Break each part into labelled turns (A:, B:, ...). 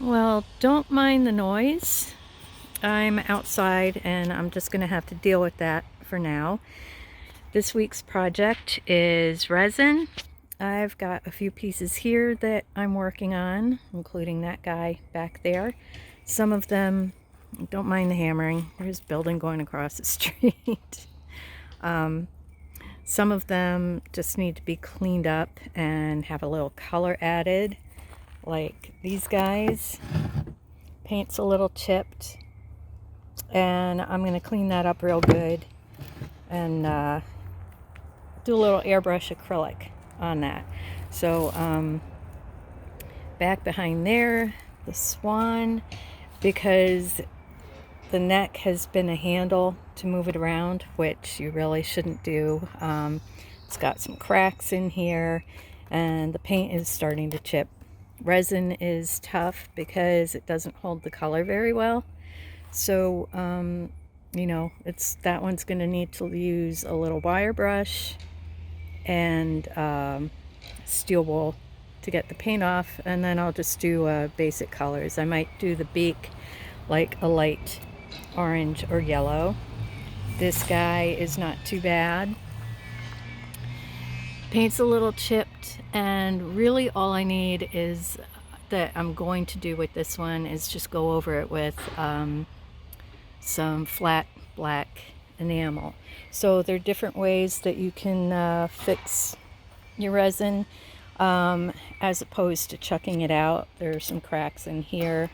A: Well, don't mind the noise. I'm outside and I'm just going to have to deal with that for now. This week's project is resin. I've got a few pieces here that I'm working on, including that guy back there. Some of them, don't mind the hammering. There's a building going across the street. Some of them just need to be cleaned up and have a little color added, like these guys. Paint's a little chipped, and I'm going to clean that up real good and do a little airbrush acrylic on that. So back behind there, the swan, because the neck has been a handle to move it around, which you really shouldn't do. It's got some cracks in here and the paint is starting to chip. Resin is tough because it doesn't hold the color very well. So, you know, that one's going to need to use a little wire brush and steel wool to get the paint off, and then I'll just do basic colors. I might do the beak like a light orange or yellow. This guy is not too bad. Paint's a little chipped, and really all I need is that I'm going to do with this one is just go over it with some flat black enamel. So there are different ways that you can fix your resin as opposed to chucking it out. There are some cracks in here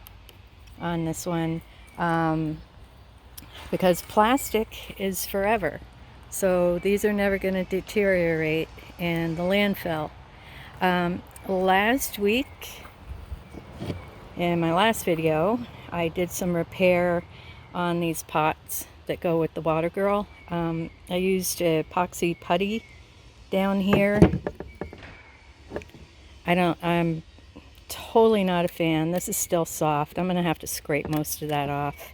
A: on this one because plastic is forever. So these are never going to deteriorate in the landfill. Last week, in my last video, I did some repair on these pots that go with the Water Girl. I used epoxy putty down here. I'm totally not a fan. This is still soft. I'm going to have to scrape most of that off.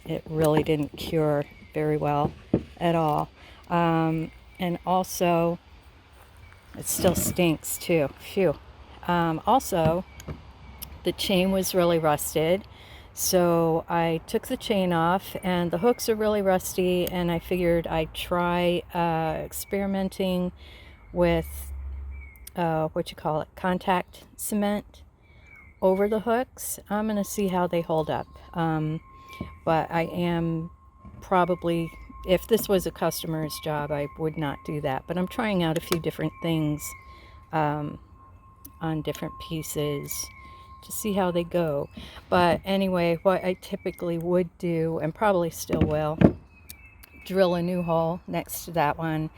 A: It really didn't cure very well at all. And also, it still stinks too. Phew. Also, the chain was really rusted. So I took the chain off, and the hooks are really rusty, and I figured I'd try experimenting with contact cement over the hooks. I'm going to see how they hold up. But I am probably, if this was a customer's job, I would not do that. But I'm trying out a few different things on different pieces to see how they go. But anyway, what I typically would do, and probably still will, drill a new hole next to that one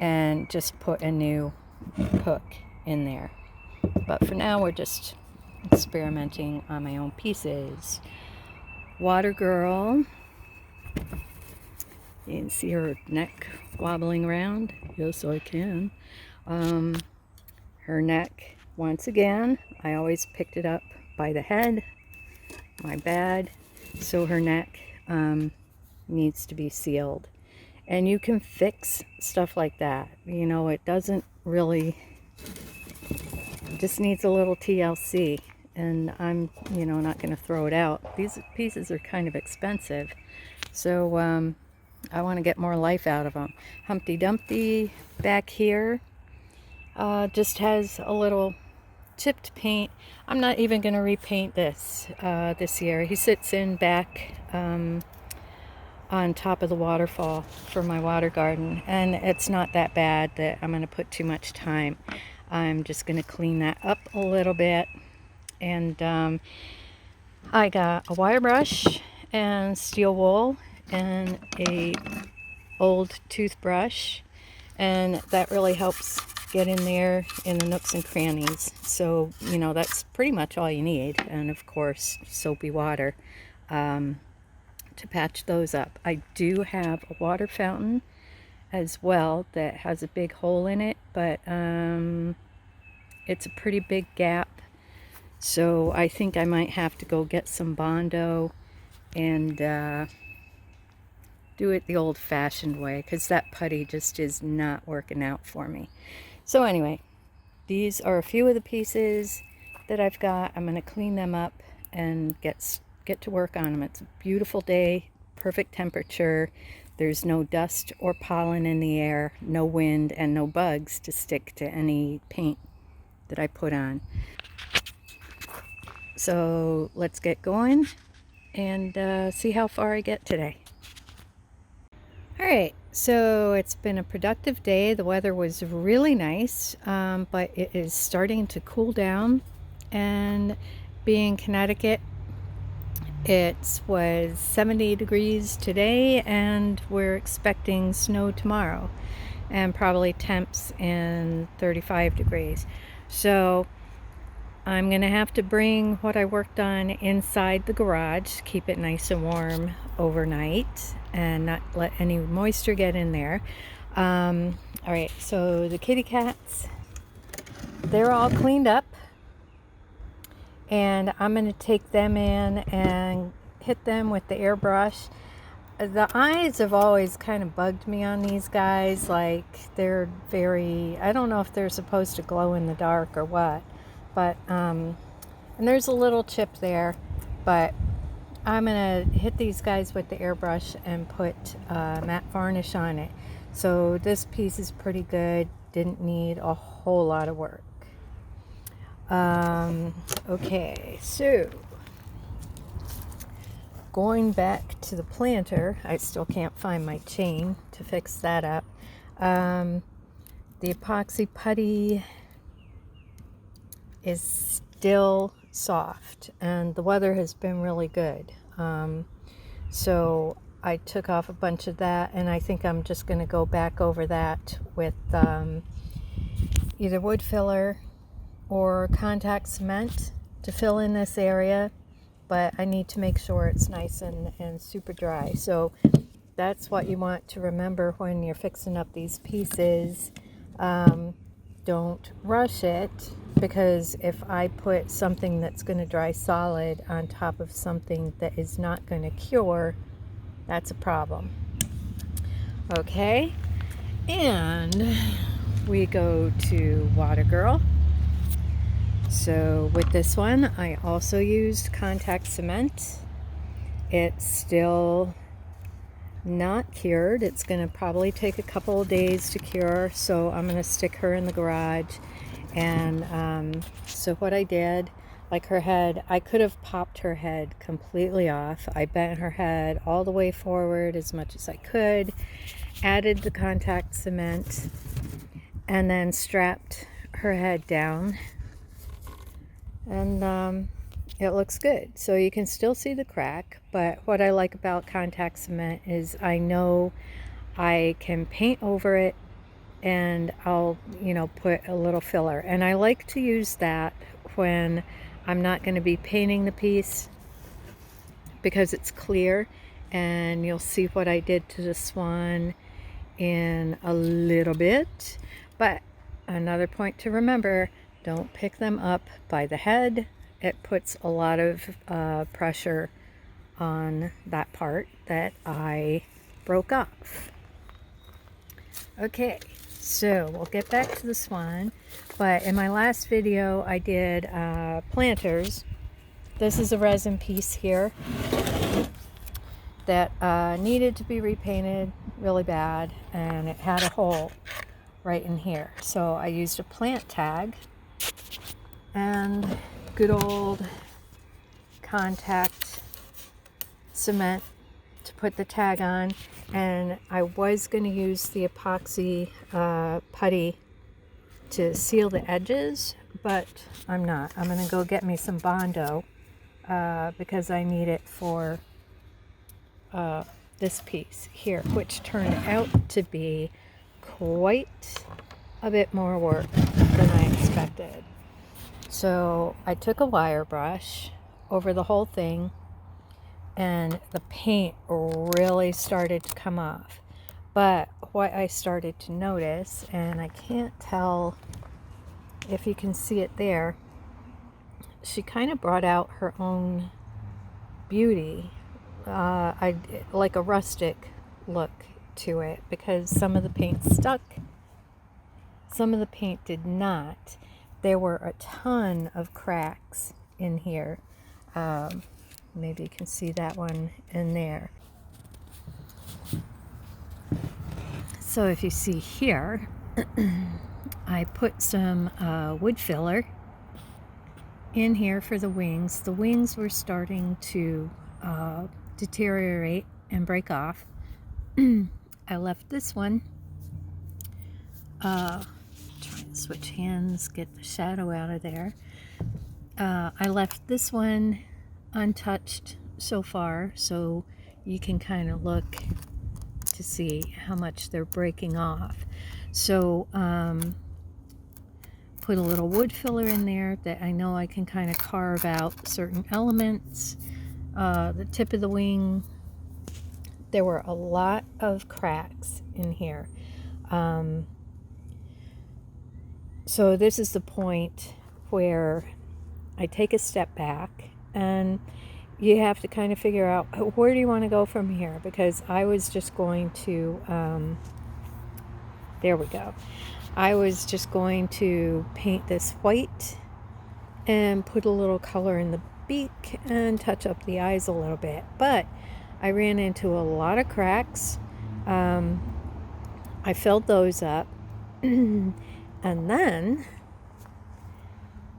A: and just put a new hook in there. But for now, we're just experimenting on my own pieces. Water Girl, you can see her neck wobbling around. Yes, I can. Her neck, once again, I always picked it up by the head. My bad. So her neck needs to be sealed. And you can fix stuff like that. You know, it doesn't really, it just needs a little TLC. And I'm, you know, not going to throw it out. These pieces are kind of expensive. So I want to get more life out of them. Humpty Dumpty back here just has a little chipped paint. I'm not even going to repaint this this year. He sits in back on top of the waterfall for my water garden, and it's not that bad that I'm going to put too much time. I'm just going to clean that up a little bit, and I got a wire brush and steel wool and a old toothbrush, and that really helps get in there in the nooks and crannies. So, you know, that's pretty much all you need. And of course, soapy water to patch those up. I do have a water fountain as well that has a big hole in it, but it's a pretty big gap. So I think I might have to go get some Bondo and do it the old-fashioned way, because that putty just is not working out for me. So anyway, these are a few of the pieces, that I've got. I'm going to clean them up and get to work on them. It's a beautiful day, perfect temperature. There's no dust or pollen in the air, no wind, and no bugs to stick to any paint that I put on. So let's get going and see how far I get today. Alright, so it's been a productive day. The weather was really nice, but it is starting to cool down. And being Connecticut, it was 70 degrees today, and we're expecting snow tomorrow, and probably temps in 35 degrees. So I'm going to have to bring what I worked on inside the garage, keep it nice and warm overnight and not let any moisture get in there. All right, so the kitty cats, they're all cleaned up, and I'm going to take them in and hit them with the airbrush. The eyes have always kind of bugged me on these guys. Like, they're very, I don't know if they're supposed to glow in the dark or what. But, and there's a little chip there, but I'm going to hit these guys with the airbrush and put matte varnish on it. So this piece is pretty good, didn't need a whole lot of work. Okay, so going back to the planter, I still can't find my chain to fix that up. The epoxy putty is still soft, and the weather has been really good. So I took off a bunch of that, and I think I'm just going to go back over that with either wood filler or contact cement to fill in this area, but I need to make sure it's nice and super dry. So that's what you want to remember when you're fixing up these pieces. Don't rush it, because if I put something that's going to dry solid on top of something that is not going to cure, that's a problem. Okay, and we go to Water Girl. So with this one, I also used contact cement. It's still not cured. It's going to probably take a couple of days to cure, so I'm going to stick her in the garage. And so what I did, like her head, I could have popped her head completely off. I bent her head all the way forward as much as I could, added the contact cement, and then strapped her head down, and it looks good. So you can still see the crack, but what I like about contact cement is I know I can paint over it, and I'll, put a little filler. And I like to use that when I'm not going to be painting the piece, because it's clear, and you'll see what I did to the swan in a little bit. But another point to remember, don't pick them up by the head. It puts a lot of pressure on that part that I broke off. Okay, so we'll get back to the swan. But in my last video, I did planters. This is a resin piece here that needed to be repainted really bad, and it had a hole right in here. So I used a plant tag and good old contact cement to put the tag on, and I was going to use the epoxy putty to seal the edges, but I'm not. I'm going to go get me some Bondo because I need it for this piece here, which turned out to be quite a bit more work than I expected. So I took a wire brush over the whole thing, and the paint really started to come off. But what I started to notice, and I can't tell if you can see it there, she kind of brought out her own beauty, like a rustic look to it, because some of the paint stuck, some of the paint did not. there were a ton of cracks in here. Maybe you can see that one in there. So if you see here, I put some wood filler in here for the wings. The wings were starting to deteriorate and break off. I left this one, try and switch hands, get the shadow out of there. I left this one untouched so far, so you can kind of look to see how much they're breaking off. So put a little wood filler in there that I know I can kind of carve out certain elements. The tip of the wing, there were a lot of cracks in here. So this is the point where I take a step back, and you have to kind of figure out, where do you want to go from here? Because I was just going to, there we go. I was just going to paint this white and put a little color in the beak and touch up the eyes a little bit. But I ran into a lot of cracks. I filled those up. And then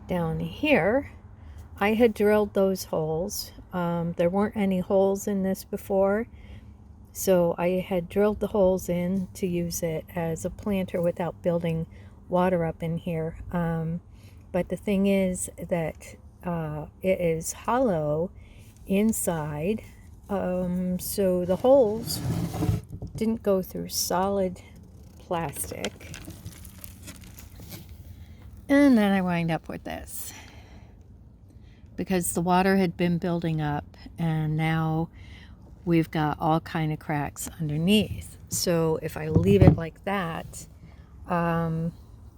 A: down here, I had drilled those holes. There weren't any holes in this before, so I had drilled the holes in to use it as a planter without building water up in here. But the thing is that it is hollow inside, so the holes didn't go through solid plastic. And then I wind up with this, because the water had been building up and now we've got all kind of cracks underneath. So if I leave it like that, the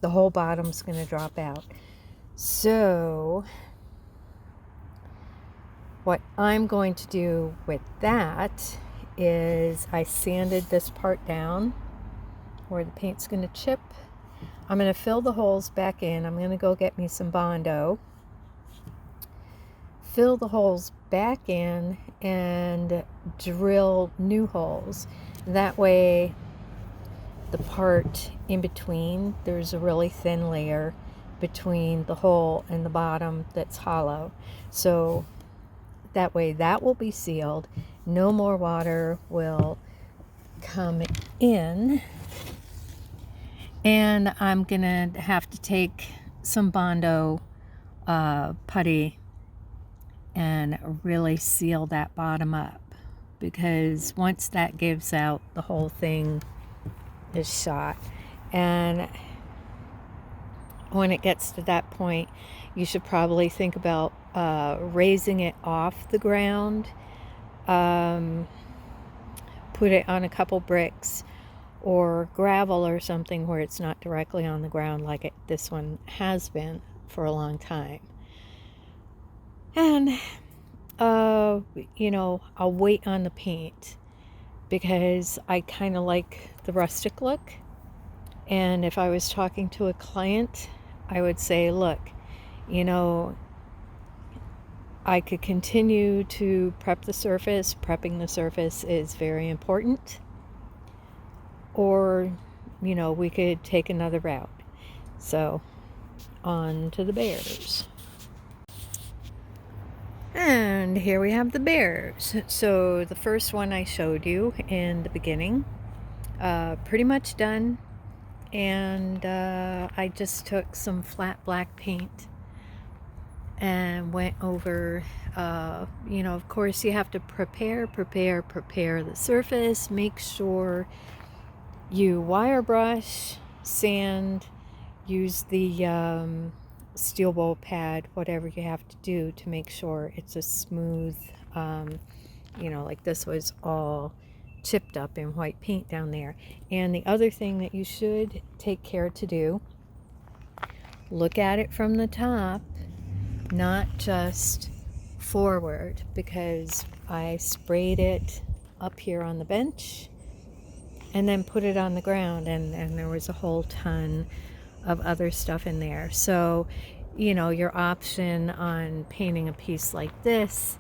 A: whole bottom's going to drop out. So what I'm going to do with that is I sanded this part down where the paint's going to chip. I'm going to fill the holes back in. I'm going to go get me some Bondo, fill the holes back in, and drill new holes. That way the part in between, there's a really thin layer between the hole and the bottom that's hollow. So that way that will be sealed. No more water will come in. And I'm gonna have to take some Bondo putty and really seal that bottom up, because once that gives out, the whole thing is shot. And when it gets to that point, you should probably think about raising it off the ground, put it on a couple bricks or gravel or something where it's not directly on the ground like this one has been for a long time. And you know, I'll wait on the paint because I kind of like the rustic look. And if I was talking to a client, I would say, look, you know, I could continue to prep the surface. Prepping the surface is very important. Or, you know, we could take another route. So, on to the bears. And here we have the bears. So, the first one I showed you in the beginning, pretty much done. And I just took some flat black paint and went over, you know, of course you have to prepare the surface. Make sure you wire brush, sand, use the steel wool pad, whatever you have to do to make sure it's a smooth, you know, like this was all chipped up in white paint down there. And the other thing that you should take care to do, look at it from the top, not just forward, because I sprayed it up here on the bench and then put it on the ground, and there was a whole ton of other stuff in there. So, you know, your option on painting a piece like this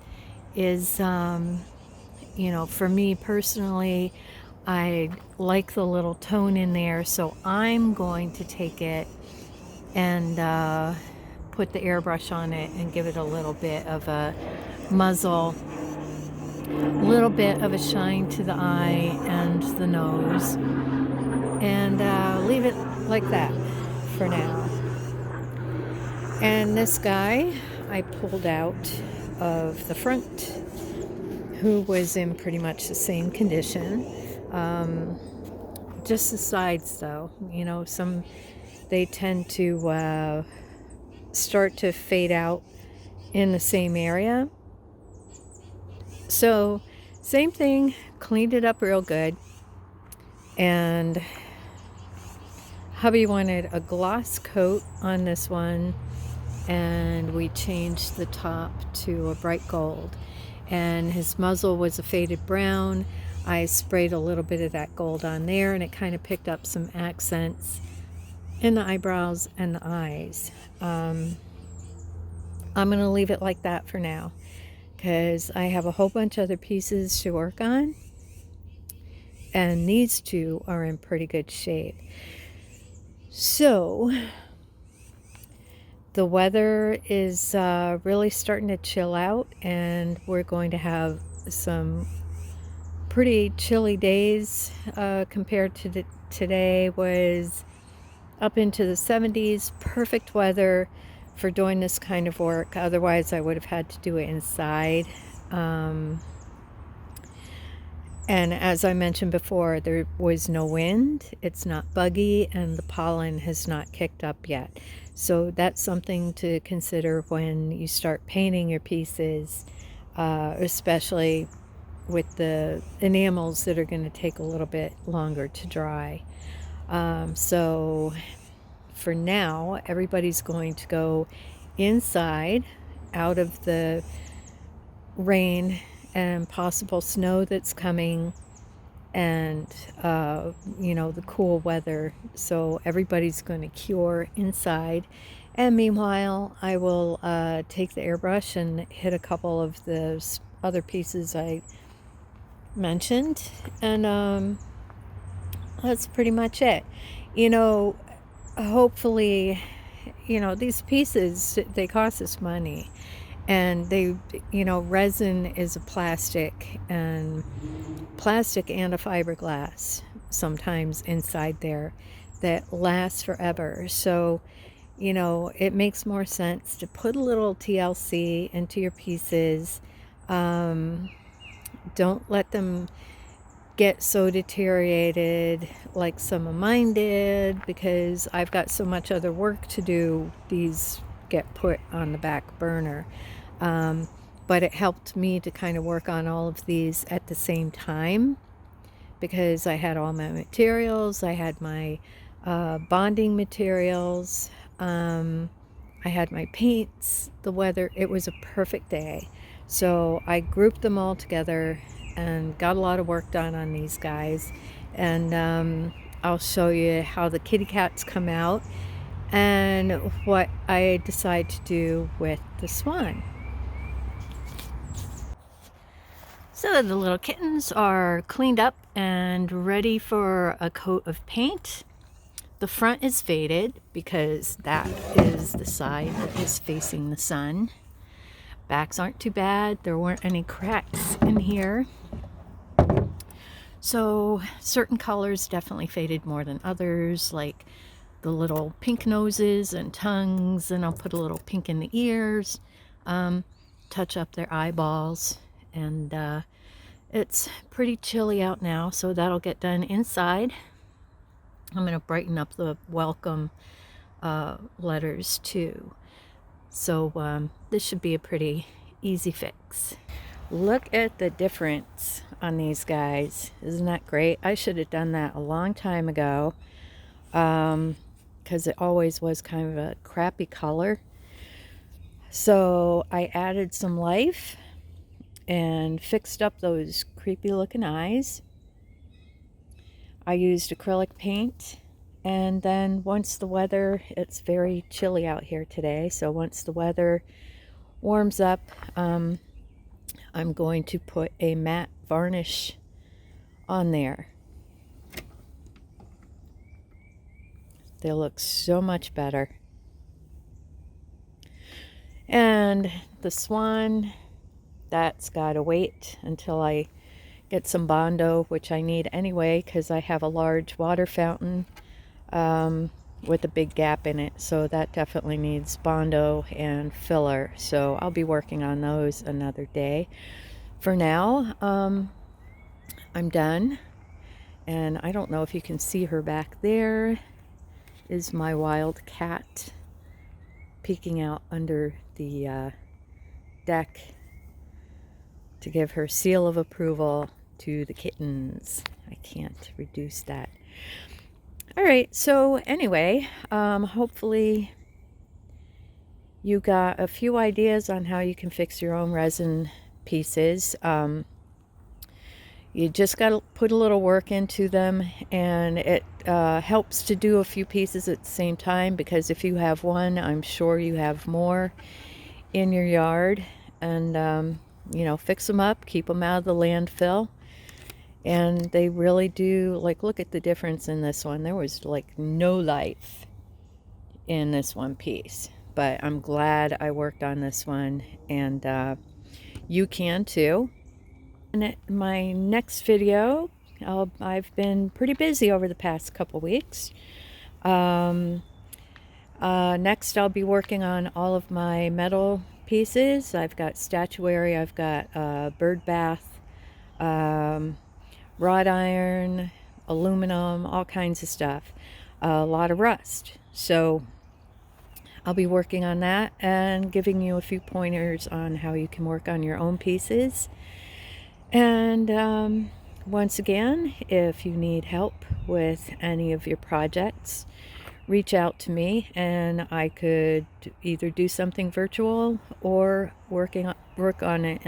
A: is, you know, for me personally, I like the little tone in there, so I'm going to take it and put the airbrush on it and give it a little bit of a muzzle, a little bit of a shine to the eye and the nose, and leave it like that for now. And this guy I pulled out of the front, who was in pretty much the same condition. Just the sides though, you know, they tend to start to fade out in the same area. So same thing, cleaned it up real good, and hubby wanted a gloss coat on this one, and we changed the top to a bright gold, and his muzzle was a faded brown. I sprayed a little bit of that gold on there, and it kind of picked up some accents in the eyebrows and the eyes. I'm going to leave it like that for now, because I have a whole bunch of other pieces to work on, and these two are in pretty good shape. So the weather is really starting to chill out, and we're going to have some pretty chilly days compared to today. Was up into the 70s. Perfect weather for doing this kind of work. Otherwise I would have had to do it inside. And as I mentioned before, there was no wind, it's not buggy, and the pollen has not kicked up yet. So that's something to consider when you start painting your pieces, especially with the enamels that are going to take a little bit longer to dry. So for now, everybody's going to go inside out of the rain and possible snow that's coming, and you know, the cool weather. So everybody's going to cure inside, and meanwhile I will take the airbrush and hit a couple of the other pieces I mentioned, and that's pretty much it. You know, hopefully, you know, these pieces, they cost us money, and they, you know, resin is a plastic and a fiberglass sometimes inside there that lasts forever. So, you know, it makes more sense to put a little TLC into your pieces. Don't let them get so deteriorated like some of mine did, because I've got so much other work to do. These get put on the back burner. But it helped me to kind of work on all of these at the same time, because I had all my materials. I had my bonding materials. I had my paints, the weather. It was a perfect day. So I grouped them all together and got a lot of work done on these guys. And I'll show you how the kitty cats come out and what I decide to do with the swan. So the little kittens are cleaned up and ready for a coat of paint. The front is faded because that is the side that is facing the sun. Backs aren't too bad. There weren't any cracks in here. So certain colors definitely faded more than others, like the little pink noses and tongues, and I'll put a little pink in the ears, touch up their eyeballs, and it's pretty chilly out now, so that'll get done inside. I'm going to brighten up the welcome letters too. So this should be a pretty easy fix. Look at the difference on these guys. Isn't that great? I should have done that a long time ago, because it always was kind of a crappy color. So I added some life and fixed up those creepy looking eyes. I used acrylic paint And then once the weather, it's very chilly out here today, so once the weather warms up, I'm going to put a matte varnish on there. They'll look so much better. And the swan, that's got to wait until I get some Bondo, which I need anyway because I have a large water fountain with a big gap in it. So that definitely needs Bondo and filler. So I'll be working on those another day. For now, I'm done. And I don't know if you can see her back there. Is my wild cat peeking out under the deck to give her seal of approval to the kittens. I can't reduce that. All right, so anyway, hopefully you got a few ideas on how you can fix your own resin pieces. You just got to put a little work into them, and it helps to do a few pieces at the same time, because if you have one, I'm sure you have more in your yard. And you know, fix them up, keep them out of the landfill. And they really do, like, look at the difference in this one. There was like no life in this one piece, but I'm glad I worked on this one, and you can too. In my next video, I've been pretty busy over the past couple weeks. Next I'll be working on all of my metal pieces. I've got statuary, I've got bird bath, wrought iron, aluminum, all kinds of stuff. A lot of rust. So I'll be working on that and giving you a few pointers on how you can work on your own pieces. And once again, if you need help with any of your projects, reach out to me, and I could either do something virtual or work on it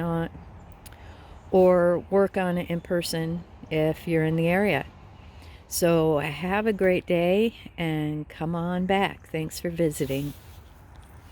A: in person if you're in the area. So have a great day and come on back. Thanks for visiting.